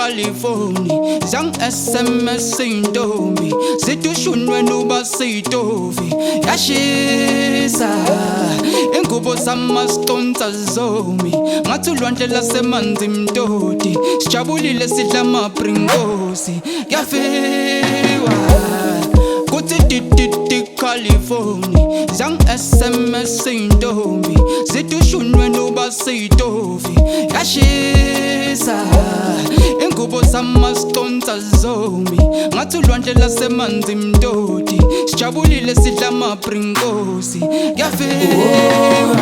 California zang SMS intombi situshunwe nuba sitovi yashisa ingubo samastonta zomi ngathi ulwandle lasemanzi mtoti sijabulile sidla amapringosi yafiwa kuthi tititi California zang SMS intombi situshunwe nuba sitovi yashisa ingubo samastonta zomi ngathi ulwandle lasemanzi mtoti sijabulile sidla amapringosi yafiwa.